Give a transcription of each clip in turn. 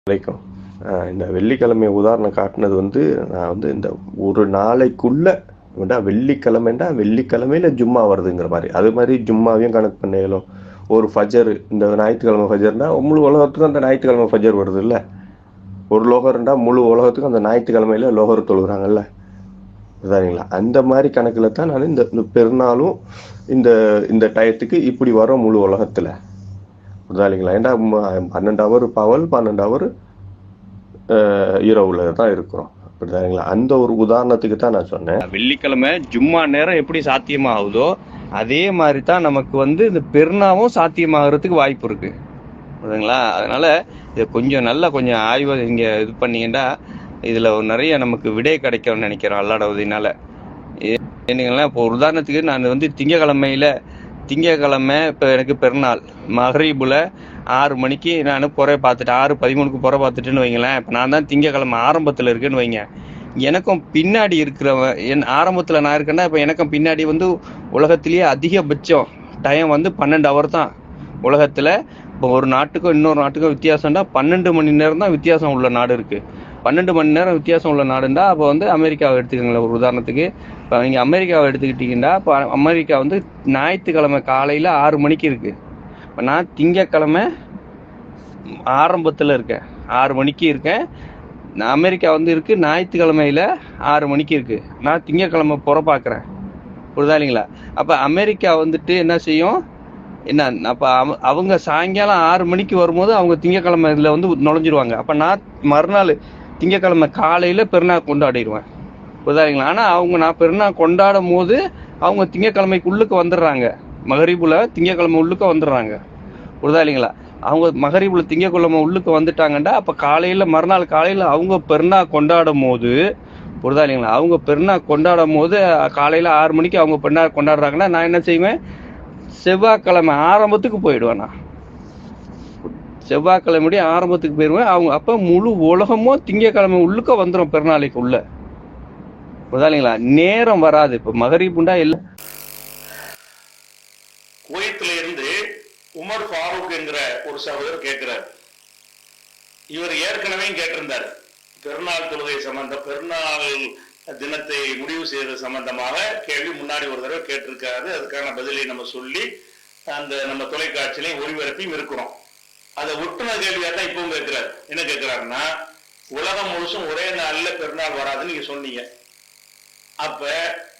வரைக்கும் இந்த வெள்ளிக்கிழமை உதாரணம் காட்டினது வந்து நான் வந்து இந்த ஒரு நாளைக்குள்ள வெள்ளிக்கிழமையில ஜும்மா வருதுங்கிற மாதிரி, அது மாதிரி ஜும்மாவையும் கணக்கு பண்ணலும். ஒரு ஃபஜர், இந்த ஞாயிற்றுக்கிழமை ஃபஜர்னா முழு உலகத்துக்கும் அந்த ஞாயிற்றுக்கிழமை ஃபஜர் வருது இல்லை. ஒரு லோகர்ண்டா முழு உலகத்துக்கும் அந்த ஞாயிற்றுக்கிழமையில லோகர் தொழுகிறாங்கல்ல, சரிங்களா? அந்த மாதிரி கணக்குல தான் நான் இந்த பெருநாளும் இந்த இந்த டயத்துக்கு இப்படி வரோம் முழு உலகத்துல, இல்லைங்களா? ஏன்னா 12 ஹவர் பகல், 12 ஹவர் இரவுல தான் இருக்கிறோம், அப்படிதாங்களா? அந்த ஒரு உதாரணத்துக்கு தான் நான் சொன்னேன். வெள்ளிக்கிழமை ஜும்மா நேரம் எப்படி சாத்தியமாகுதோ அதே மாதிரி தான் நமக்கு வந்து இந்த பெருநாவும் சாத்தியமாகறதுக்கு வாய்ப்பு இருக்கு, புரியுதுங்களா? அதனால இதை கொஞ்சம் ஆய்வு இங்க இது பண்ணீங்கன்னா இதுல நிறைய நமக்கு விடை கிடைக்கும்னு நினைக்கிறோம் அல்லாட உதவினால. என்னங்களா, இப்போ ஒரு உதாரணத்துக்கு நான் வந்து திங்கக்கிழமை இப்போ எனக்கு பெருநாள் மகரீபுல 6 மணிக்கு நான் புற பார்த்துட்டேன், 6:13 புற பார்த்துட்டுன்னு வைங்களேன். இப்போ நான் தான் திங்கக்கிழமை ஆரம்பத்தில் இருக்குன்னு வைங்க. எனக்கும் பின்னாடி இருக்கிறவன் ஆரம்பத்தில் நான் இருக்கேன்னா இப்போ எனக்கும் பின்னாடி வந்து உலகத்திலேயே அதிகபட்சம் டைம் வந்து 12 ஹவர் தான் உலகத்தில். இப்போ ஒரு நாட்டுக்கும் இன்னொரு நாட்டுக்கும் வித்தியாசம்னா 12 மணி நேரம் தான் வித்தியாசம் உள்ள நாடு இருக்குது. 12 மணி நேரம் வித்தியாசம் உள்ள நாடுண்டா அப்போ வந்து அமெரிக்காவை எடுத்துக்கோங்களேன் ஒரு உதாரணத்துக்கு. இப்போ நீங்கள் அமெரிக்காவை எடுத்துக்கிட்டிங்கன்னா இப்போ அமெரிக்கா வந்து ஞாயிற்றுக்கிழமை காலையில் 6 மணிக்கு இருக்குது. இப்போ நான் திங்கக்கிழமை ஆரம்பத்தில் இருக்கேன், 6 மணிக்கு இருக்கேன். நான் அமெரிக்கா வந்து இருக்குது ஞாயிற்றுக்கிழமையில் 6 மணிக்கு இருக்குது. நான் திங்கக்கிழமை புற பார்க்குறேன், புரியுதா இல்லைங்களா? அப்போ அமெரிக்கா வந்துட்டு என்ன செய்யும், என்ன அப்போ அவங்க சாயங்காலம் 6 மணிக்கு வரும்போது அவங்க திங்கக்கிழமை இதில் வந்து நுழைஞ்சிருவாங்க. அப்போ நான் மறுநாள் திங்கக்கிழமை காலையில் பெருநாள் கொண்டாடிடுவேன், புரியுதா இல்லைங்களா? ஆனால் நான் பெருநாள் கொண்டாடும் போது அவங்க திங்கக்கிழமைக்கு வந்துடுறாங்க, மகரீபுல திங்கக்கிழமை உள்ளுக்க வந்துடுறாங்க, புரியுதா இல்லைங்களா? அவங்க மகரீபுல திங்கக்கிழமை உள்ளுக்க வந்துட்டாங்கண்டா அப்போ மறுநாள் காலையில் அவங்க பெருநாள் கொண்டாடும் போது, புரியுதா இல்லைங்களா? அவங்க பெருநாள் கொண்டாடும் போது காலையில் 6 மணிக்கு அவங்க பெருநாள் கொண்டாடுறாங்கன்னா நான் என்ன செய்வேன், செவ்வாய்க்கிழமை ஆரம்பத்துக்கு போயிடுவேன். நான் செவ்வாய்க்கிழமையுடைய ஆரம்பத்துக்கு போயிடுவேன். அவங்க அப்போ முழு உலகமும் திங்கக்கிழமை உள்ளுக்க வந்துடும் பெருநாளைக்கு உள்ள, புரியுதா இல்லைங்களா? நேரம் வராது. இப்போ மகரீபுண்டா இல்லை. குவைத்துல இருந்து உமர் ஃபாரூக் என்கிற ஒரு சகோதரர் கேட்கிறார். இவர் ஏற்கனவே கேட்டிருந்தார் பெருநாள் தொழுகை பெருநாள் தினத்தை முடிவு செய்யறது சம்பந்தமாக கேள்வி முன்னாடி ஒரு தடவை கேட்டிருக்காரு. அதுக்கான பதிலை நம்ம சொல்லி நம்ம தொலைக்காட்சியிலையும் ஒளிபரப்பியும் இருக்கிறோம். அதை ஒட்டுன கேள்வியா தான் இப்பவும் கேட்கிறாரு. என்ன கேட்கிறாருன்னா, உலகம் முழுசும் ஒரே நாள்ல பெருநாள் வராதுன்னு நீங்க சொன்னீங்க. அப்ப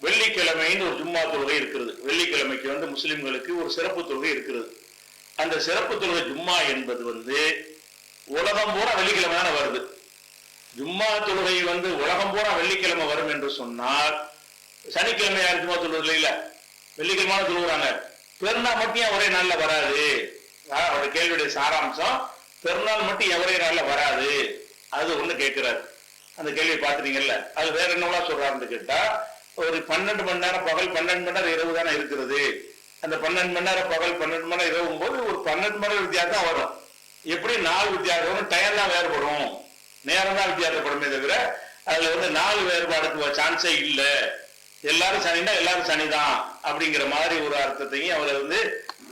வெள்ளிக்கிழமைன்னு ஒரு ஜும்மா தொழுகை இருக்கிறது. வெள்ளிக்கிழமைக்கு வந்து முஸ்லிம்களுக்கு ஒரு சிறப்பு தொழுகை இருக்கிறது. அந்த சிறப்பு தொழுகை ஜும்மா என்பது வந்து உலகம் பூரா வெள்ளிக்கிழமை தானே வருது. ஜும்மா தொழுகை வந்து உலகம் பூரா வெள்ளிக்கிழமை வரும் என்று சொன்னால் சனிக்கிழமை யாரும் ஜும்மா தொழுவது இல்ல, வெள்ளிக்கிழமை தொழுகிறாங்க. பெருநாள் மட்டும் ஏன் ஒரே நாள்ல வராது? அவருடைய கேள்வியுடைய சாராம்சம், பெருநாள் மட்டும் ஒரே நாள்ல வராது, அது ஒண்ணு கேட்கிறாரு. அந்த கேள்வியை பார்த்துட்டீங்கல்ல, அது வேற என்னவா சொல்றாருன்னு கேட்டா, ஒரு 12 மணி நேரம் பகல், 12 மணி நேரம் இரவு தானே இருக்கிறது. அந்த 12 மணி நேரம் பகல், 12 மணி நேரம் இரவும் போது ஒரு 12 மணி நேரம் வித்தியாசம் வரும். எப்படி நாலு வித்தியாசம் வரும், டயம் தான் வேறுபடும், நேரம் தான் வித்தியாசப்படுமே தவிர அதுல வந்து நாலு வேறுபாடுக்கு சான்ஸே இல்லை. எல்லாரும் சனின்னா எல்லாரும் சனிதான் அப்படிங்கிற மாதிரி ஒரு அர்த்தத்தையும் அவர் வந்து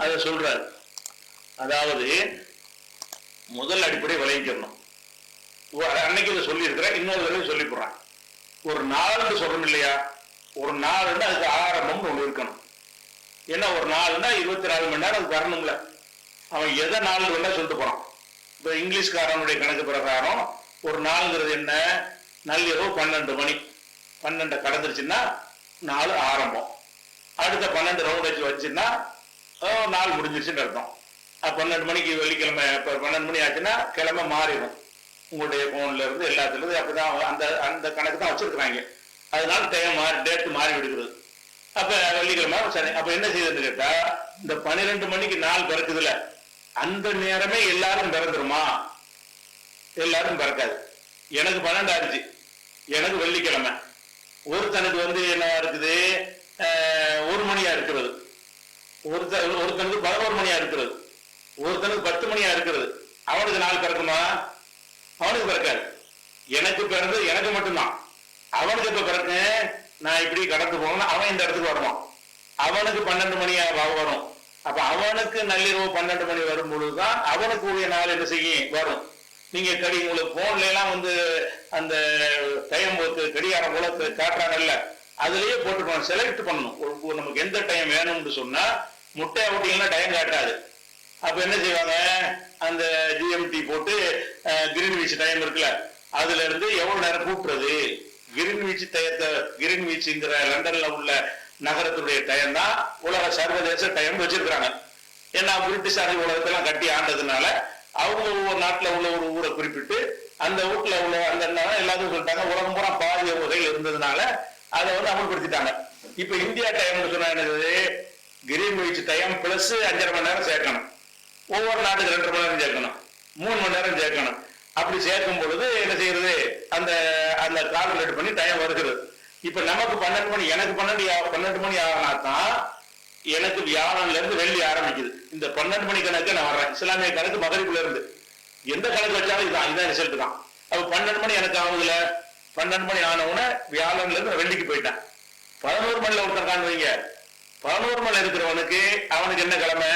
அதை சொல்றாரு. அதாவது முதல் அடிப்படை விளைவிக்கணும். அன்னைக்கு இதை சொல்லி இருக்கிறேன், இன்னொரு தடவை சொல்லி போடுறான். ஒரு நாள்னு சொல்லணும் இல்லையா? ஒரு நாள்னா அதுக்கு ஆரம்பம்னு ஒண்ணு இருக்கணும். ஏன்னா ஒரு நாள்னா 24 மணி நேரம் அது வரணும்ல. அவன் எதை நாள் வேணா சொல்லிட்டு போறான். இப்ப இங்கிலீஷ்காரனுடைய கணக்கு பிரகாரம் ஒரு நாள்ங்கிறது என்ன, நள்ளிரவு 12 மணி, 12 கடந்துருச்சுன்னா நாள் ஆரம்பம். அடுத்த 12 ரவுண்ட் வச்சுன்னா நாள் முடிஞ்சிருச்சுன்னு அர்த்தம். 12 மணிக்கு வெள்ளிக்கிழமை, இப்ப 12 மணி ஆச்சுன்னா கிழமை மாறிடும். உங்களுடைய போன்ல இருந்து எல்லாத்துல இருந்து அப்படிதான் அந்த அந்த கணக்கு தான் வச்சிருக்கிறாங்க. அதனால டைம் டேட் மாறி விடுகிறது. அப்ப வெள்ளிக்கிழமை சரி. அப்ப என்ன செய்யுதுன்னு கேட்டா, இந்த 12 மணிக்கு நாள் பிறக்குதுல, அந்த நேரமே எல்லாரும் பிறந்துருமா? எல்லாரும் பிறக்காது. எனக்கு 12 ஆச்சு, எனக்கு வெள்ளிக்கிழமை. ஒருத்தனுக்கு வந்து என்னவா இருக்குது, 1 மணியா இருக்கிறது, ஒருத்தனுக்கு 11 மணியா இருக்கிறது, ஒருத்தனுக்கு 10 மணியா இருக்கிறது. அவனுக்கு நாள் பிறக்குமா? அவனுக்கு பிறக்காது. எனக்கு பிறந்து எனக்கு மட்டும்தான். அவனுக்கு இப்ப பிறகு நான் இப்படி கடந்து போகணும், அவன் இந்த இடத்துக்கு வருவான், அவனுக்கு 12 மணியா வரும். அப்ப அவனுக்கு நள்ளிரவு 12 மணி வரும் பொழுதுதான் அவனுக்கு உரிய நாள் என்ன செய்யும் வரும். நீங்க உங்களுக்கு போன்ல எல்லாம் வந்து அந்த டைம் கடிகாரம் போல காட்டுறாங்கல்ல, அதுலயே போட்டு செலக்ட் பண்ணணும். நமக்கு எந்த டைம் வேணும்னு சொன்னா முட்டையை விட்டீங்கன்னா டைம் காட்டாது. அப்ப என்ன செய்வாங்க, அந்த ஜிஎம்டி போட்டு கிரீன்விச் டைம் இருக்குல்ல, அதுல இருந்து எவ்வளவு நேரம் கூட்டுறது, கிரீன்விச்ங்கிற லண்டன்ல உள்ள நகரத்துடைய டைம் தான் உலக சர்வதேச டைம் வச்சிருக்கிறாங்க. ஏன்னா பிரிட்டிஷார் உலகத்தெல்லாம் கட்டி ஆண்டதுனால அவங்க ஒவ்வொரு நாட்டுல உள்ள ஒரு ஊரை குறிப்பிட்டு அந்த வீட்டுல உள்ள அந்த எல்லாத்தையும் சொல்லிட்டாங்க. உலகம் பூரா பாதி வகையில் இருந்ததுனால அதை வந்து அமல்படுத்திட்டாங்க. இப்ப இந்தியா டைம்னு சொன்னா என்னது, கிரீன்விச் டைம் பிளஸ் 5.5 மணி நேரம் சேர்க்கணும். ஒவ்வொரு நாட்டுக்கு 2.5 மணி நேரம் சேர்க்கணும், 3 மணி நேரம் சேர்க்கணும். அப்படி சேர்க்கும் பொழுது என்ன செய்யறது, அந்த அந்த கால்குலேட் பண்ணி டைம் வருகிறது. இப்ப நமக்கு 12 மணி, எனக்கு 12 மணி ஆகினா தான் எனக்கு வியாழன்ல இருந்து வெள்ளி ஆரம்பிக்குது. இந்த 12 மணி கணக்கு நான் வர்றேன். இஸ்லாமிய கணக்கு மகரிப்புல இருந்து எந்த கணக்கு வச்சாலும் இதான் ரிசல்ட் தான். அப்ப 12 மணி எனக்கு ஆகுதுல, 12 மணி ஆனவுடனே வியாழன்ல இருந்து வெள்ளிக்கு போயிட்டேன். 11 மணில ஒருத்தர் காணுவீங்க, 11 மணி இருக்கிறவனுக்கு அவனுக்கு என்ன கிழமை,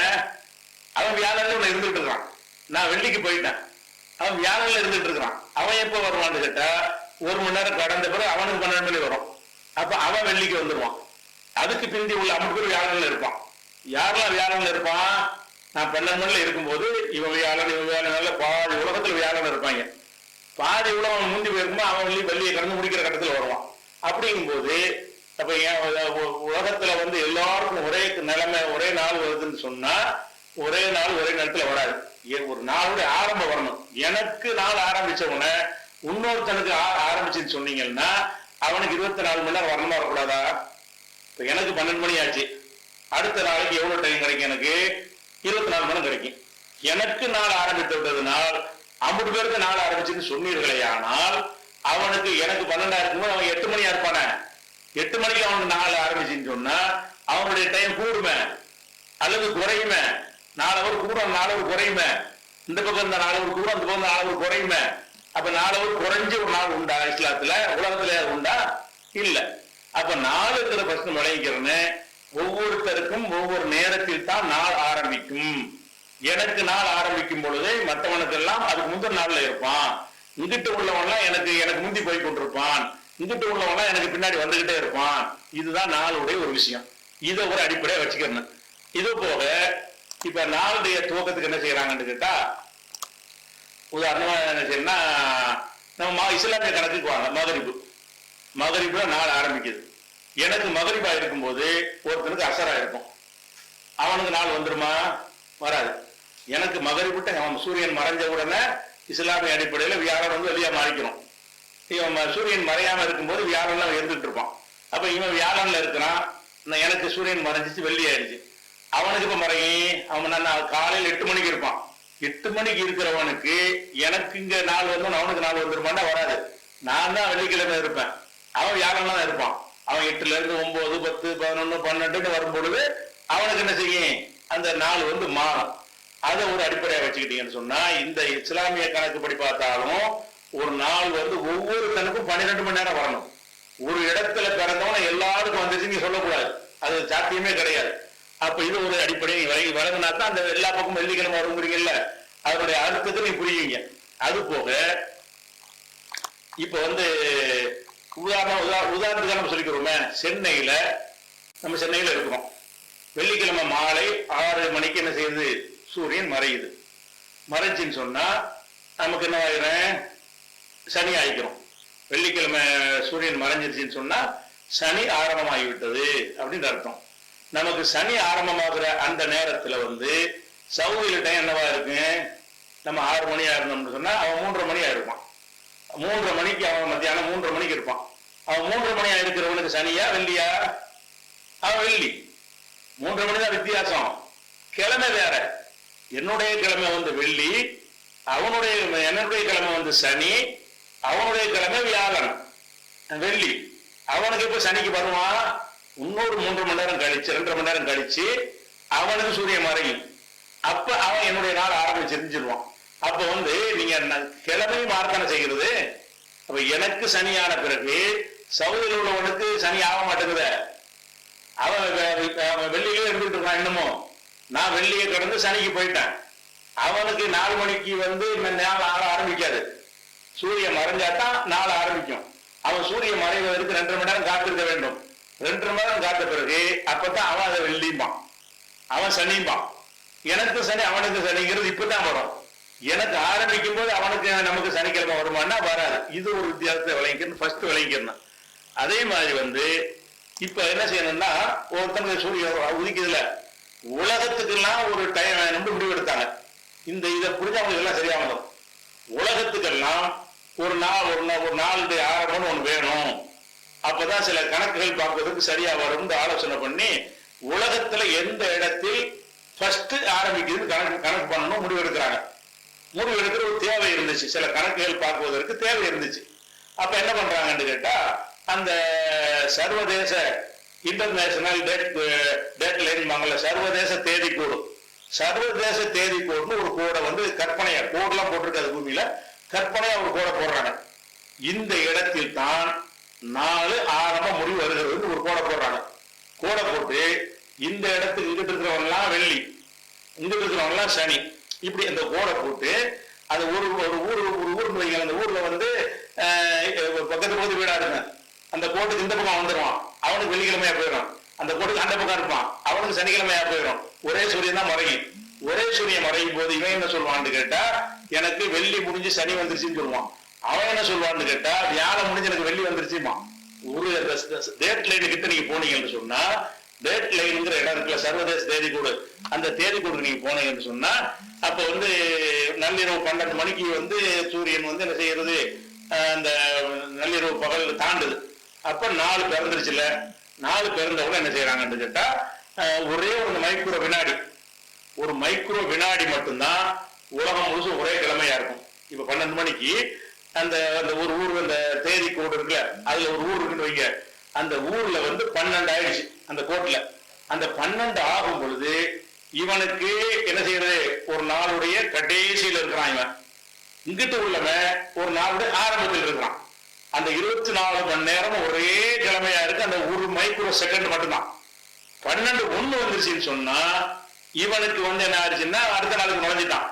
அவன் வியாழன்ல இருந்துட்டு இருக்கான். நான் வெள்ளிக்கு போயிட்டேன், அவன் வியாழன்ல இருந்துட்டு இருக்கிறான். அவன் எப்ப வருவான்னு கேட்டா 1 மணி நேரம் கடந்த பிறகு அவனுக்கு 12 மணி வரும். அப்ப அவன் வெள்ளிக்கு வந்துடுவான். அதுக்கு பிந்தி உள்ள 50 பேர் வியாழன்ல இருப்பான். யாரெல்லாம் வியாழன்ல இருப்பான், நான் 12 மணில இருக்கும்போது இவன் வியாழன் பாதி உலகத்துல வியாழன் இருப்பாங்க. பாதி உலகம் முந்தி போயிருக்கும்போது அவன் வெள்ளியை கடந்து முடிக்கிற கட்டத்துல வருவான். அப்படிங்கும் போது அப்ப உலகத்துல வந்து எல்லாருக்கும் ஒரே நிலைமை ஒரே நாள் வருதுன்னு சொன்னா ஒரே நாள் ஒரே நேரத்துல வராது. ஒரு நாளுடைய ஆரம்பம் வரணும். எனக்கு நாள் ஆரம்பிச்ச உடனே இன்னொருத்தனுக்கு ஆரம்பிச்சுன்னு சொன்னீங்கன்னா அவனுக்கு 24 மணி நேரம் வரணுமா வரக்கூடாதா? இப்ப எனக்கு 12 மணி ஆச்சு, அடுத்த நாளைக்கு எவ்வளவு டைம் கிடைக்கும், எனக்கு 24 மணி கிடைக்கும். எனக்கு நாள் ஆரம்பித்து விட்டதுனால் 50 பேருக்கு நாள் ஆரம்பிச்சுன்னு சொன்னீர்களே, ஆனால் அவனுக்கு எனக்கு 12 இருக்கும்போது அவன் 8 மணியா இருப்பானே, 8 மணிக்கு அவனுக்கு நாள் ஆரம்பிச்சுன்னு சொன்னா அவனுடைய டைம் கூடுமே அல்லது குறையுமே? 4 ஹவர் கூட 4 ஹவர் குறையுமே. இந்த பக்கம் இந்த 4 ஹவர் கூட அந்த பக்கம் 4 ஹவர் குறையுமே. அப்ப 4 ஹவர் குறைஞ்ச ஒரு நாள் உண்டா இஸ்லாத்துல, உலகத்துல உண்டா? இல்ல. அப்ப நாளுங்கிற பிரச்சனை விளைவிக்கிறேன்னு ஒவ்வொருத்தருக்கும் ஒவ்வொரு நேரத்தில் தான் நாள் ஆரம்பிக்கும். எனக்கு நாள் ஆரம்பிக்கும் பொழுது மற்றவனுக்கு எல்லாம் அதுக்கு முந்தின நாள்ல இருப்பான். இங்கிட்டு உள்ளவன்லாம் எனக்கு முந்தி போய் கொண்டிருப்பான், இங்கிட்டு உள்ளவன்லாம் எனக்கு பின்னாடி வந்துகிட்டே இருப்பான். இதுதான் நாளுடைய ஒரு விஷயம். இதை ஒரு அடிப்படையா வச்சுக்கிறேன். இது போக இப்ப நாளுடைய துவக்கத்துக்கு என்ன செய்யறாங்கன்னு கேட்டா, உதாரணமா என்ன செய்யணும்னா நம்ம இஸ்லாமிய கணக்குக்கு வாங்க, மகரிபுல நாள் ஆரம்பிக்குது. எனக்கு மகரிபா இருக்கும்போது ஒருத்தனுக்கு அசரா இருக்கும், அவனுக்கு நாள் வந்துருமா? வராது. எனக்கு மகரிபுட்ட அவன் சூரியன் மறைஞ்ச உடனே இஸ்லாமிய அடிப்படையில வியாழன் வந்து வெளியா மாறிக்கணும். இவன் சூரியன் மறையாம இருக்கும்போது வியாழன்லாம் இருந்துட்டு இருப்பான். அப்ப இவன் வியாழன்ல இருக்கிறான், எனக்கு சூரியன் மறைஞ்சிச்சு வெள்ளி ஆயிடுச்சு. அவனுக்கு இப்ப மறையும், அவன் காலையில் 8 மணிக்கு இருப்பான். 8 மணிக்கு இருக்கிறவனுக்கு எனக்கு இங்க நாள் வந்து அவனுக்கு நாள் வந்துருமாண்டா? வராது. நான் தான் வெள்ளிக்கிழமை இருப்பேன், அவன் வியாழன் தான் இருப்பான். அவன் 8ல இருந்து 9, 10, 11, 12 வரும் பொழுது அவனுக்கு என்ன செய்யும், அந்த நாள் வந்து மாறும். அதை ஒரு அடிப்படையா வச்சுக்கிட்டீங்கன்னு சொன்னா இந்த இஸ்லாமிய கணக்குப்படி பார்த்தாலும் ஒரு நாள் வந்து ஒவ்வொருத்தனுக்கும் 12 மணி நேரம் வரணும். ஒரு இடத்துல பிறந்தவன எல்லாருக்கும் வந்துருச்சுன்னு சொல்லக்கூடாது, அது சாத்தியமே கிடையாது. அப்ப இது ஒரு அடிப்படையை வழங்கினா தான் அந்த எல்லா பக்கமும் வெள்ளிக்கிழமை வருங்கிறீங்கல்ல, அதனுடைய அர்த்தத்தை நீ புரியுவீங்க. அது போக இப்ப வந்து உதாரணத்துக்கு நம்ம சொல்லிக்கிறோமே, நம்ம சென்னையில இருக்கிறோம். வெள்ளிக்கிழமை மாலை 6 மணிக்கு என்ன செய்யுது, சூரியன் மறையுது. மறைஞ்சின்னு சொன்னா நமக்கு என்ன ஆகிறேன், சனி ஆயிக்கிறோம். வெள்ளிக்கிழமை சூரியன் மறைஞ்சிருச்சுன்னு சொன்னா சனி ஆரம்பமாகிவிட்டது அப்படின்னு அர்த்தம். நமக்கு சனி ஆரம்பமாகிற அந்த நேரத்துல வந்து சவுதியில டைம் என்னவா இருக்கு, நம்ம 6 மணியா இருந்தோம்னு சொன்னா அவன் 3:30 மணியா இருப்பான். 3:30 மணிக்கு அவன் மத்தியானம் 3:30 மணிக்கு இருப்பான். அவன் 3:30 மணியா இருக்கிறவனுக்கு சனியா வெள்ளியா? அவன் வெள்ளி. 3:30 மணி தான் வித்தியாசம். கிழமை வேற. என்னுடைய கிழமை வந்து வெள்ளி, என்னுடைய கிழமை வந்து சனி, அவனுடைய கிழமை வியாழன் வெள்ளி. அவனுக்கு இப்ப சனிக்கு வருவான், இன்னொரு 3 மணி நேரம் கழிச்சு 2.5 மணி நேரம் கழிச்சு அவனுக்கு சூரியன் மறையும். அப்ப அவன் என்னுடைய நாள் ஆரம்பிச்சிருவான். அப்ப வந்து நீங்க கிழமை மார்த்தனை செய்கிறது. அப்ப எனக்கு சனியான பிறகு சவுதியில் உள்ளவனுக்கு சனி ஆக மாட்டேங்குத, அவன் வெள்ளியிலே இருந்துட்டு இருக்கான். இன்னமும் நான் வெள்ளியை கடந்து சனிக்கு போயிட்டேன். அவனுக்கு 4 மணிக்கு வந்து நாள் ஆட ஆரம்பிக்காது. சூரியன் மறைஞ்சாதான் நாள் ஆரம்பிக்கும். அவன் சூரியன் மறைவதற்கு 2.5 மணி நேரம் காத்திருக்க வேண்டும். 2.5 மணி நேரம் காத்த பிறகு அப்பதான் அவன் அதை வெள்ளிப்பான், அவன் சனிப்பான். எனக்கு சனி அவனுக்கு சனிங்கிறது இப்பதான் வரும். எனக்கு ஆரம்பிக்கும் போது அவனுக்கு நமக்கு சனிக்கிழமை வருமானா வராது. இது ஒரு வித்தியாசத்தை விளங்கிக்கணும், ஃபர்ஸ்ட் விளங்கிக்கணும். அதே மாதிரி வந்து இப்ப என்ன செய்யணும்னா, ஒருத்தனுக்கு சூரியன் உதிக்குதுல, உலகத்துக்கெல்லாம் ஒரு டைம் வேணும்னு முடிவு எடுத்தாங்க. இந்த இதை புரிஞ்சவங்களுக்கு எல்லாம் சரியாகணும். உலகத்துக்கெல்லாம் ஒரு நாளுடைய ஆரம்பம் ஒண்ணு வேணும். அப்பதான் சில கணக்குகள் பார்ப்பதற்கு சரியா வரும் ஆலோசனை பண்ணி உலகத்துல எந்த இடத்தில் ஃபர்ஸ்ட் ஆரம்பிக்குதுன்னு கணக்கு பண்ணணும் முடிவு எடுக்கிறாங்க. முடிவு எடுக்கிற ஒரு தேவை இருந்துச்சு, சில கணக்குகள் பார்ப்பதற்கு தேவை இருந்துச்சு. அப்ப என்ன பண்றாங்கன்னு கேட்டா, அந்த சர்வதேச இன்டர்நேஷனல் டேட் லைன் சர்வதேச தேதி கோடு, சர்வதேச தேதி கோடுன்னு ஒரு கோடை வந்து கற்பனையா, கோடெல்லாம் போட்டிருக்காது பூமியில, கற்பனையா ஒரு கோடை போடுறாங்க. இந்த இடத்தில் தான் நாலு ஆரம்ப முடிவு வருகிறது ஒரு கோடை போடுறாங்க. கோடை போட்டு இந்த இடத்துக்கு இங்கிட்டு இருக்கிறவங்க எல்லாம் வெள்ளி, இங்கிட்டு இருக்கிறவங்க எல்லாம் சனி, இப்படி அந்த கோடை போட்டு அது ஒரு ஊர் வைங்க. அந்த ஊர்ல வந்து பக்கத்து பக்கத்து வீடா இருங்க. அந்த கோட்டுக்கு இந்த பக்கம் வந்துடுவான், அவனுக்கு வெள்ளிக்கிழமையா போயிடும். அந்த கோட்டுக்கு அந்த பக்கம் இருப்பான், அவனுக்கு சனிக்கிழமையா போயிடும். ஒரே சூரியன் தான் மறையும். ஒரே சூரியன் மறையும் போது இவன் என்ன சொல்லுவான்னு கேட்டா, எனக்கு வெள்ளி முடிஞ்சு சனி வந்துருச்சுன்னு சொல்லுவான். அவன் என்ன சொல்லுவான்னு கேட்டா, வியாழம் முடிஞ்சு எனக்கு வெள்ளி வந்துருச்சுமா. ஒரு டேட் லைன் கிட்ட நீங்க போனீங்கன்னு சொன்னா, டேட் லைனுங்கிற இடம் இருக்குல்ல, சர்வதேச தேதி கோடு, அந்த தேதி கோடு நீங்க போனீங்கன்னு சொன்னா, அப்ப வந்து நள்ளிரவு 12 மணிக்கு வந்து சூரியன் வந்து என்ன செய்யறது, அந்த நள்ளிரவு பகல் தாண்டுது. அப்ப 4 பிறந்துருச்சுல, 4 பிறந்தவங்க என்ன செய்யறாங்கன்னு கேட்டா, ஒரே ஒரு மைக்ரோ வினாடி, ஒரு மைக்ரோ வினாடி மட்டும்தான் உலகம் முழுசும் ஒரே கிழமையா இருக்கும். இப்ப 12 மணிக்கு அந்த ஒரு ஊர், அந்த தேதி கோடு இருக்குல்ல, அதுல ஒரு ஊர் இருக்குன்னு வைங்க, அந்த ஊர்ல வந்து 12 ஆயிடுச்சு அந்த கோட்ல. அந்த 12 ஆகும் பொழுது இவனுக்கு என்ன செய்யறது, ஒரு நாளுடைய கடைசியில இருக்கிறான். இவன் இங்கிட்டு உள்ளவன் ஒரு நாளுடைய ஆரம்பத்தில் இருக்கிறான். அந்த 24 மணி நேரம் ஒரே கிழமையா இருக்கு. அந்த ஒரு மைக்ரோ செகண்ட் மட்டும்தான். 12:01 வந்துருச்சுன்னு சொன்னா இவனுக்கு வந்து என்ன ஆச்சுன்னா, அடுத்த நாளுக்கு நுழைஞ்சிட்டான்.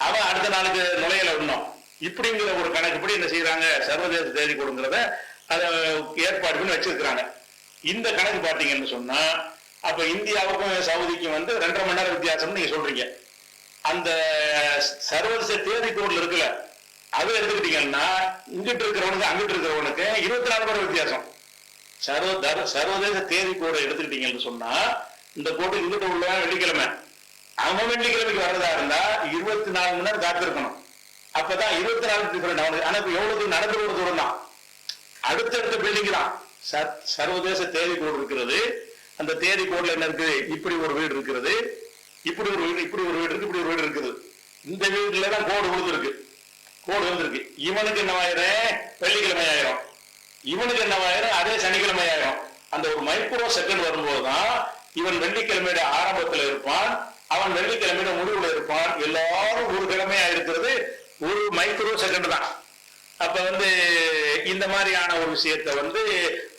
அவன் அடுத்த நாளுக்கு நுழையல இன்னும். இப்படிங்கிற ஒரு கணக்குப்படி என்ன செய்யறாங்க, சர்வதேச தேதி கொடுங்கிறத அதை ஏற்பாடு பண்ணி வச்சிருக்கிறாங்க. இந்த கணக்கு பாத்தீங்கன்னு சொன்னா, அப்ப இந்தியாவுக்கும் சவுதிக்கும் வந்து 2.5 மணி நேரம் வித்தியாசம் நீங்க சொல்றீங்க. அந்த சர்வதேச தேதி கோடுல இருக்குல்ல, அதை எடுத்துக்கிட்டீங்கன்னா இங்கிட்டு இருக்கிறவனுக்கு அங்கிட்டு இருக்கிறவனுக்கு 24 மணி நேரம் வித்தியாசம். சர்வதேச தேதி கோடை எடுத்துக்கிட்டீங்கன்னு சொன்னா, இந்த கோட்டுக்கு இங்கிட்டு உள்ள வெள்ளிக்கிழமை, அவன் வெள்ளிக்கிழமைக்கு வர்றதா இருந்தா 24 மணி நேரம் காத்திருக்கணும். அப்பதான் 24 டிஃபரெண்ட் அவனுக்கு. ஆனா எவ்வளவு நடந்து ஒரு தூரம் தான், அடுத்தடுத்த பில்டிங் தான். சர்வதேச தேதி கோடு இருக்கிறது. அந்த தேதி கோடுல என்ன இருக்குது, இப்படி ஒரு வீடு இருக்கிறது, இப்படி ஒரு வீடு, இப்படி ஒரு வீடு இருக்கு, இப்படி ஒரு வீடு இருக்குது. இந்த வீட்டுல தான் கோடு விழுந்திருக்கு, கோடு வந்திருக்கு. இவனுக்கு என்னவாயிரம், வெள்ளிக்கிழமை ஆயிரும். இவனுக்கு என்னவாயிரம், அதே சனிக்கிழமை ஆயிரும். அந்த ஒரு மைக்ரோ செகண்ட் வரும்போதுதான் இவன் வெள்ளிக்கிழமையோட ஆரம்பத்துல இருப்பான், அவன் வெள்ளிக்கிழமையோட முடிவுல இருப்பான். எல்லாரும் ஒரு கிழமையா இருக்கிறது ஒரு மைக்ரோ செகண்ட் தான். அப்ப வந்து இந்த மாதிரியான ஒரு விஷயத்த வந்து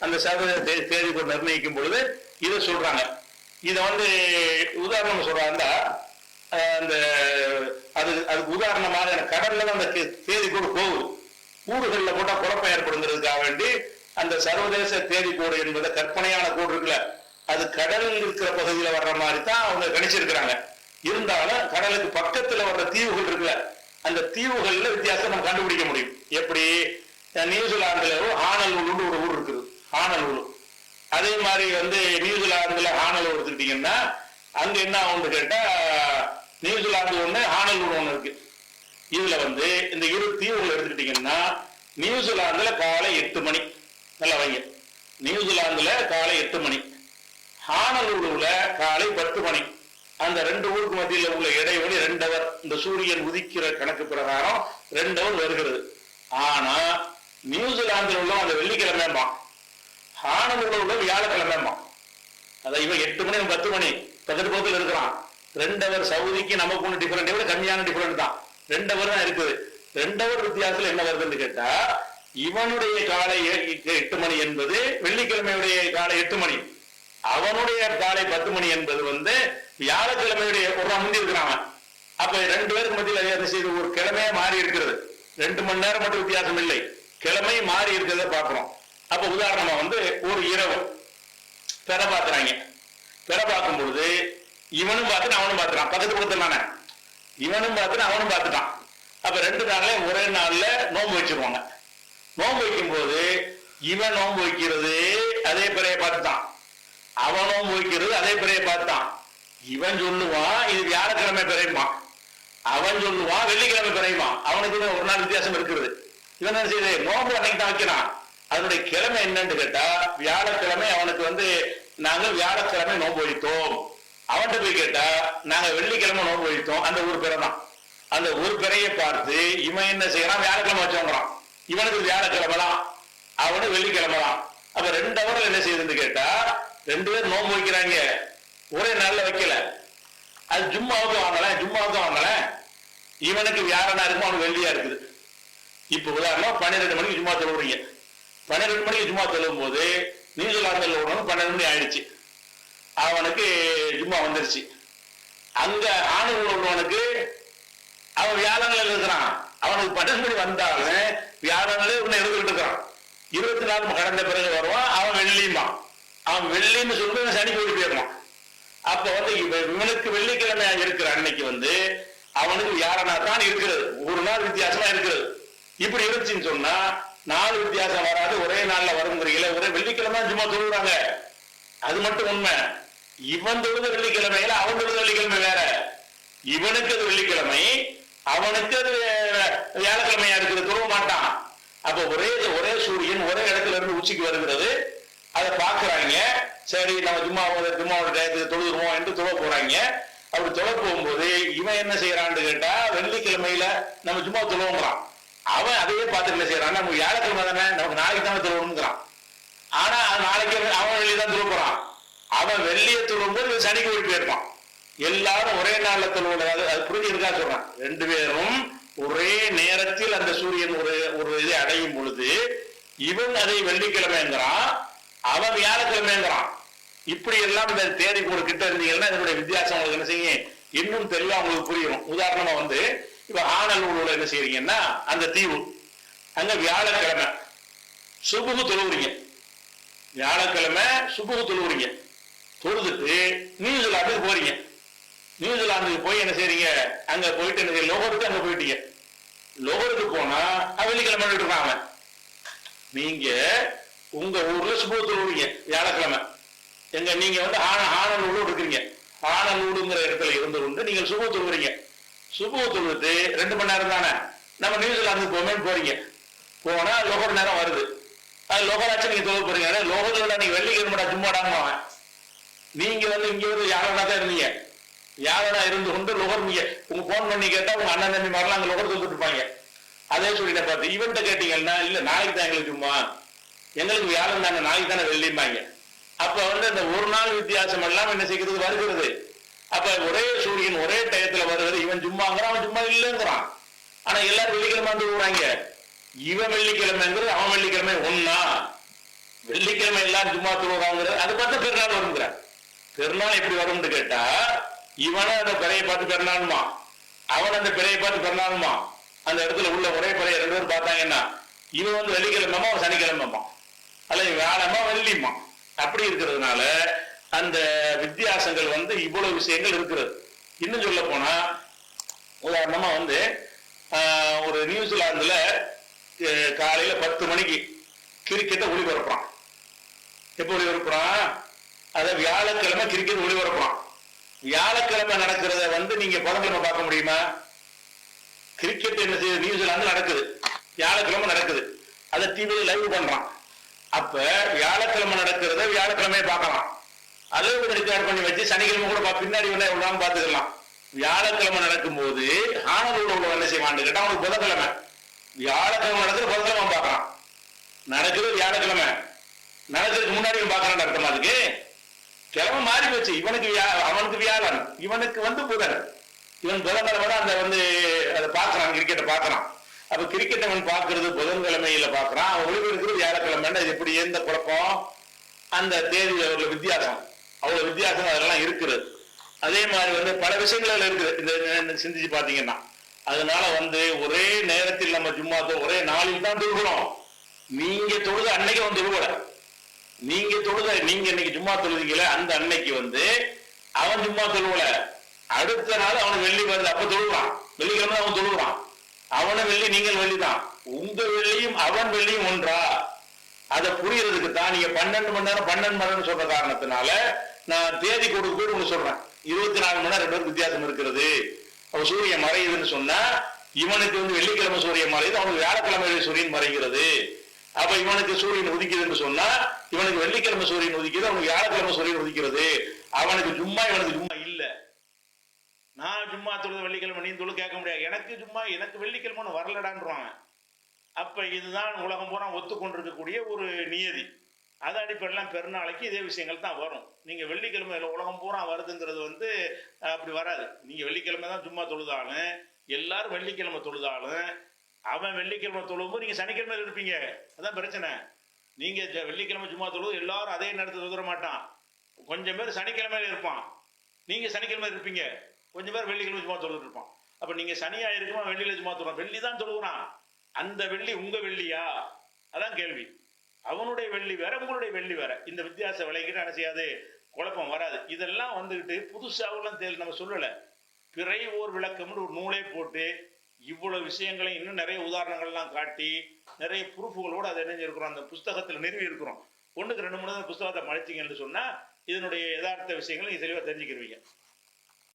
அந்த சர்வதேச தேதி கோடு நிர்ணயிக்கும் பொழுது இதை சொல்றாங்க. இத வந்து உதாரணம் சொல்றாங்க, அந்த அதுக்கு உதாரணமாக கடல்ல தான் அந்த தேதி கோடு போகுது. ஊர்கள்ல போட்டா குழப்பம் ஏற்படுங்கிறதுக்காக வேண்டி அந்த சர்வதேச தேதி கோடு என்பதை கற்பனையான கோடு இருக்குல்ல, அது கடல் இருக்கிற பகுதியில வர்ற மாதிரி தான் அவங்க கணிச்சிருக்கிறாங்க. இருந்தாலும் கடலுக்கு பக்கத்துல வர்ற தீவுகள் இருக்குல்ல, அந்த தீவுகள்ல வித்தியாசம் நம்ம கண்டுபிடிக்க முடியும். எப்படி, நியூசிலாந்துல ஹானலூலுன்னு ஒரு ஊர் இருக்குது, ஹானலூலு. அதே மாதிரி வந்து நியூசிலாந்துல ஹானலூர் எடுத்துக்கிட்டீங்கன்னா அங்க என்ன ஆகும்னு கேட்டா, நியூசிலாந்து ஒண்ணு, ஹானலூர் ஒண்ணு இருக்கு. இதுல வந்து இந்த 2 தீவுகள் எடுத்துக்கிட்டீங்கன்னா, நியூசிலாந்துல காலை 8 மணி, நல்லா வைங்க, நியூசிலாந்துல காலை 8 மணி, ஹானலூர்ல காலை 10 மணி. அந்த 2 ஊருக்கு மத்தியில் உள்ள இடைவெளி 2 ஹவர். இந்த சூரியன் உதிக்கிற கணக்கு பிரகாரம் 2 ஹவர் வருகிறது. ஆனா நியூசிலாந்துல உள்ள அந்த வெள்ளிக்கிழமைமா, ஹானலூர்ல உள்ள வியாழக்கிழமைமா. அதான் இவன் 8 மணி 10 மணி பக்கத்து பக்கத்துல இருக்கிறான். 2 ஹவர் சவுதிக்கு நமக்கு ஒண்ணு டிஃபரெண்ட், விட கம்மியான டிஃபரெண்ட் தான். 2 ஹவர் தான் இருக்குது. 2 ஹவர் வித்தியாசத்துல என்ன வருதுன்னு கேட்டா, இவனுடைய காலை 8 மணி என்பது வெள்ளிக்கிழமையுடைய காலை 8 மணி, அவனுடைய காலை 10 மணி என்பது வந்து வியாழக்கிழமையுடைய ஒரு முந்தி இருக்கிறாங்க. அப்ப 2 பேருக்கு மத்தியில் என்ன செய்து ஒரு கிழமையே மாறி இருக்கிறது. 2 மணி நேரம் மட்டும் வித்தியாசம் இல்லை, கிழமை மாறி இருக்கிறத பாக்குறோம். அப்ப உதாரணமா வந்து ஒரு இரவு பெற பாக்குறாங்க. பெற பார்க்கும் பொழுது இவனும் பார்த்துட்டு அவனும் பார்த்துட்டான், பக்கத்து கொடுத்துட்டானே, இவனும் பார்த்துட்டு அவனும் பார்த்துட்டான். அப்ப 2 நாள்ல ஒரே நாள்ல நோன்பு வச்சிருவாங்க. நோன்பு வைக்கும் போது இவன் நோன்பு வைக்கிறது அதே பிறைய பார்த்துட்டான், அவன் நோன்பு வைக்கிறது அதே பிறைய பார்த்தான். இவன் சொல்லுவான் இது வியாழக்கிழமை பிறையுமா, அவன் சொல்லுவான் வெள்ளிக்கிழமை பிறையுமா. அவனுக்கு ஒரு நாள் வித்தியாசம் இருக்கிறது. இவன் என்ன செய்யுது, நோன்பு அன்னைக்கு தான் வைக்கிறான். அதனுடைய கிழமை என்னன்னு கேட்டா வியாழக்கிழமை அவனுக்கு வந்து நாங்கள் வியாழக்கிழமை நோன்பு வைத்தோம். அவன்கிட்ட போய் கேட்டா நாங்க வெள்ளிக்கிழமை நோன்பு வைத்தோம். அந்த ஒரு பிறை தான். அந்த ஒரு பிறையை பார்த்து இவன் என்ன செய்யறான், வியாழக்கிழமை வச்சோங்கிறான். இவனுக்கு வியாழக்கிழமை தான், அவனுக்கு வெள்ளிக்கிழமை தான். அப்ப 2 ஹவர்ல என்ன செய்யுதுன்னு கேட்டா 2 பேரும் நோன்பு வைக்கிறாங்க, ஒரே நாள்ல வைக்கல. அது ஜும்மாவுக்கு வாங்கல, இவனுக்கு வியாழனா இருக்கும், அவனுக்கு வெள்ளியா இருக்குது. இப்ப உதாரணம் 12 மணிக்கு ஜும்மா தொழுவுறீங்க. 12 மணிக்கு ஜும்மா தொழுவும் போது நியூசிலாந்துல உள்ளவனுக்கு 12 மணி ஆயிடுச்சு, அவனுக்கு ஜும்மா வந்துருச்சு. அங்க ஆணுகள் உள்ளவனுக்கு அவன் வியாழனில் இருக்கிறான், அவனுக்கு 12 மணி வந்தாலும் வியாழனில் இன்னும் இருந்துகிட்டு இருக்கிறான். 24 கடந்த பிறகு வருவான், அவன் வெள்ளியுமா. அவன் வெள்ளின்னு சொல்லிட்டு சனிக்கு ஓடி போயிடுவான். அப்ப வந்து இவனுக்கு வெள்ளிக்கிழமையா இருக்கிற அன்னைக்கு வந்து அவனுக்கு வியாழனா தான் இருக்கிறது, ஒரு நாள் வித்தியாசமா இருக்கிறது. இப்படி இருந்துச்சுன்னு சொன்னா 4 வித்தியாசம் வராது, ஒரே நாள்ல வருங்கிறீங்களே. ஒரே வெள்ளிக்கிழமை சும்மா தொழுகிறாங்க, அது மட்டும் உண்மை. இவன் தொழுத வெள்ளிக்கிழமையில அவன் தொழுத வெள்ளிக்கிழமை வேற. இவனுக்கு அது வெள்ளிக்கிழமை, அவனுக்கு அது வியாழக்கிழமையா இருக்குது, தொழுவ மாட்டான். அப்ப ஒரே சூரியன் ஒரே இடத்துல இருந்து உச்சிக்கு வருகிறது, அதை பாக்குறாங்க. சரி நம்ம ஜும்மாவோட டயத்துக்கு தொழுதுருவோம் என்று தொழ போறாங்க. அப்படி தொழ போகும்போது இவன் என்ன செய்யறான்னு கேட்டா வெள்ளிக்கிழமையில நம்ம ஜும்மா தொழுவோங்கிறான். அவன் அதையே பார்த்துட்டு என்ன செய்யறான், நம்ம வியாழக்கிழமை தானே, நமக்கு நாளைக்கு தானே தொழுவணுங்கிறான். ஆனா நாளைக்கு அவன் வெள்ளி தான் தொழ போறான். அவன் வெள்ளியை தொழுவும் போது சனிக்கு ஓடி போயிருப்பான். எல்லாரும் ஒரே நாள்ல தொழுவது, அது புரிஞ்சு இருக்கா சொல்றான். 2 பேரும் ஒரே நேரத்தில் அந்த சூரியன் ஒரு இதை அடையும் பொழுது இவன் அதை வெள்ளிக்கிழமைங்கிறான், அவன் வியாழக்கிழமைங்கிறான். இப்படி எல்லாம் இந்த தேதி கூட கிட்ட இருந்தீங்கன்னா இதனுடைய வித்தியாசம் உங்களுக்கு என்ன செய்யும், இன்னும் தெளிவா உங்களுக்கு புரியும். உதாரணமா வந்து இப்ப ஆனலூர்ல என்ன செய்யறீங்கன்னா அந்த தீவு, அங்க வியாழக்கிழமை சுபுகு தொழுவுறீங்க. வியாழக்கிழமை சுபுகு தொழுவுறீங்க, தொழுதுட்டு நியூசிலாந்துக்கு போறீங்க. நியூசிலாந்துக்கு போய் என்ன செய்றீங்க, அங்க போயிட்டு என்ன செய்ய, லோகருக்கு அங்க போயிட்டீங்க. லோகருக்கு போனா வெள்ளிக்கிழமை இருக்காங்க. நீங்க உங்க ஊர்ல சுபுகு தொழுவுறீங்க வியாழக்கிழமை. எங்க நீங்க வந்து ஆனலூடு இருக்கிறீங்க. ஆனலூடுங்கிற இடத்துல இருந்து கொண்டு நீங்க சுபுகு தொழுவுறீங்க. சுபுகு தொழுது 2 மணி நேரம் தானே, நம்ம நியூசிலாந்துக்கு போகணும்னு போறீங்க. போனா லோகர் நேரம் வருது, அது லோகராட்சி நீங்க தொழுக போறீங்க. லோகத்துல நீங்க வெள்ளிக்கிழமை சும்மாடாங்க. நீங்க வந்து இங்க வந்து யாரனா தான் இருந்தீங்க, யாரனா இருந்து கொண்டு லோகர் நீங்க உங்க போன் பண்ணி கேட்டா உங்க அண்ணன் தம்பி மாதிரிலாம் அங்க லோகர் தொழுதுட்டு இருப்பாங்க. அதே சொல்லிட்ட பார்த்து இவன்கிட்ட கேட்டீங்கன்னா இல்ல நாளைக்கு தான் எங்களுக்கு சும்மா, எங்களுக்கு வியாழன் தானே, நாளைக்கு தானே வெள்ளிம்பாங்க. அப்ப வந்து இந்த ஒரு நாள் வித்தியாசம் எல்லாம் என்ன செய்கிறது வருகிறது. அப்ப ஒரே சூரியன் ஒரே டயத்துல வருகிறது. இவன் சும்மாங்கிறான், அவன் சும்மா இல்லைங்கிறான். ஆனா எல்லாரும் வெள்ளிக்கிழமை வந்து விடுறாங்க. இவன் வெள்ளிக்கிழமைங்கிறது அவன் வெள்ளிக்கிழமை ஒன்னா, வெள்ளிக்கிழமை எல்லாரும் சும்மா தொழுவாங்கிறது. அது பார்த்தா பெருநாள் வருங்கிறான். பெருநாள் எப்படி வரும்னு கேட்டா இவனை அந்த பிறையை பார்த்து பெருநாளுமா, அவன் அந்த பிறையை பார்த்து பெருநாளுமா. அந்த இடத்துல உள்ள ஒரே பிறையை 2 பேரும் பார்த்தாங்கன்னா இவன் வந்து வெள்ளிக்கிழமைமா அவன் சனிக்கிழமைமா, அல்லது வியாழமா வெள்ளிமா. அப்படி இருக்கிறதுனால அந்த வித்தியாசங்கள் வந்து இவ்வளவு விஷயங்கள் இருக்கிறது. இன்னும் சொல்ல போனா உதாரணமா வந்து ஒரு நியூசிலாந்துல காலையில 10 மணிக்கு கிரிக்கெட்டை ஒளிபரப்புறான். எப்ப ஒளிபரப்புறான், அத வியாழக்கிழமை கிரிக்கெட் ஒளிபரப்புறான். வியாழக்கிழமை நடக்கிறத வந்து நீங்க புதன்கிழமை பார்க்க முடியுமா? கிரிக்கெட் என்ன செய்யுது, நியூசிலாந்து நடக்குது, வியாழக்கிழமை நடக்குது, அதை டிவியில லைவ் பண்றான். அப்ப வியாழக்கிழமை நடக்கிறத வியாழக்கிழமையை பார்க்கலாம், அளவு ரெக்கார்ட் பண்ணி வச்சு சனிக்கிழமை கூட பின்னாடி எவ்வளவு பார்த்துக்கலாம். வியாழக்கிழமை நடக்கும் போது ஆனதோட உள்ள என்ன செய்வான்னு கேட்டா அவனுக்கு புதன்கிழமை, வியாழக்கிழமை நடக்கிற புதன்கிழமை பார்க்கலாம். நடக்குது வியாழக்கிழமை, நடக்கிறதுக்கு முன்னாடி பார்க்கறான் அர்த்தமா. அதுக்கு கிழமை மாறி போச்சு. இவனுக்கு அவனுக்கு வியாழன், இவனுக்கு வந்து புதன். இவன் புதன்கிழமை தான் அந்த வந்து அதை பார்க்கறான், கிரிக்கெட்டை பார்க்கறான். அப்ப கிரிக்கெட் அவன் பார்க்கறது புதன்கிழமையில பார்க்கறான், அவன் ஒளிபரப்புறது வியாழக்கிழமை. இது எப்படி எந்த குழப்பம், அந்த தேதியில உள்ள வித்தியாசம், அவ்வளவு வித்தியாசம் அதெல்லாம் இருக்கிறது. அதே மாதிரி வந்து பல விஷயங்கள் இருக்குது இந்த சிந்திச்சு பாத்தீங்கன்னா. அதனால வந்து ஒரே நேரத்தில் நம்ம ஜும்மா ஒரே நாளில் தான் தொழுகிறோம். நீங்க தொழுத அன்னைக்கு அவன் தொழுவல. நீங்க இன்னைக்கு ஜும்மா தொழுதீங்களே அந்த அன்னைக்கு வந்து அவன் ஜும்மா தொழுவல. அடுத்த நாள் அவனுக்கு வெள்ளி வருது, அப்ப தொழுகிறான். வெள்ளிக்கிழமை அவன் தொழுகிறான். அவன வெள்ளி, நீங்கள் வெள்ளி தான். உங்க வெள்ளியும் அவன் வெள்ளியும் ஒன்றா? அதை புரியறதுக்கு தான் நீங்க 12 மணி நேரம் சொல்ற காரணத்தினால நான் தேதி கூட சொல்றேன். 24 மணி நேரம் 2 பேருக்கு வித்தியாசம் இருக்கிறது. அவன் சூரியன் மறையுதுன்னு சொன்னா இவனுக்கு வந்து வெள்ளிக்கிழமை சூரியன் மறையுது, அவனுக்கு வியாழக்கிழமை சூரியன் மறைகிறது. அப்ப இவனுக்கு சூரியன் உதிக்குதுன்னு சொன்னா இவனுக்கு வெள்ளிக்கிழமை சூரியன் உதிக்குது, அவனுக்கு வியாழக்கிழமை சூரியன் உதிக்கிறது. அவனுக்கு ஜும்மா, இவனுக்கு ஜும்மா இல்ல. நான் ஜும்மா தொழுது வெள்ளிக்கிழமை நீ தொழு கேட்க முடியாது. எனக்கு வெள்ளிக்கிழமை வரலடான்றான். அப்ப இதுதான் உலகம் பூரா ஒத்துக்கொண்டிருக்கக்கூடிய ஒரு நியதி. அது அடிப்படையெல்லாம் பெருநாளைக்கு இதே விஷயங்கள் தான் வரும். நீங்க வெள்ளிக்கிழமை உலகம் பூரா வருதுங்கிறது வந்து அப்படி வராது. நீங்க வெள்ளிக்கிழமை தான் ஜும்மா தொழுதாலும், எல்லாரும் வெள்ளிக்கிழமை தொழுதாலும், அவன் வெள்ளிக்கிழமை தொழும்போது நீங்க சனிக்கிழமை இருப்பீங்க. அதான் பிரச்சனை. நீங்க வெள்ளிக்கிழமை ஜும்மா தொழுது எல்லாரும் அதே நேரத்தில் தொழுற மாட்டான். கொஞ்சம் பேர் சனிக்கிழமையில இருப்பான், நீங்க சனிக்கிழமை இருப்பீங்க. கொஞ்சம் பேர் வெள்ளிக்கிழமை ஜும்மா தொழுது இருப்பான். அப்ப நீங்க சனியா இருக்குமா வெள்ளியில ஜும்மா தொழுறான்? வெள்ளி தான் தொழுகிறான். அந்த வெள்ளி உங்க வெள்ளியா? அதான் கேள்வி. அவனுடைய வெள்ளி வேற, உங்களுடைய வெள்ளி வேற. இந்த வித்தியாசம் விளைக்கிட்டு என்ன செய்யாது, குழப்பம் வராது. இதெல்லாம் வந்துகிட்டு புதுசாவெல்லாம் நம்ம சொல்லல. பிறை ஓர் விளக்கம்னு ஒரு நூலே போட்டு இவ்வளவு விஷயங்களையும் இன்னும் நிறைய உதாரணங்கள்லாம் காட்டி நிறைய ப்ரூஃபுகளோடு அதை இணைஞ்சிருக்கிறோம். அந்த புஸ்தகத்தில் நிறுவி இருக்கிறோம். 1க்கு 2 புஸ்தகத்தை மறைச்சிங்கன்னு சொன்னா இதனுடைய யதார்த்த விஷயங்களை நீங்க தெளிவாக தெரிஞ்சுக்கிருவீங்க.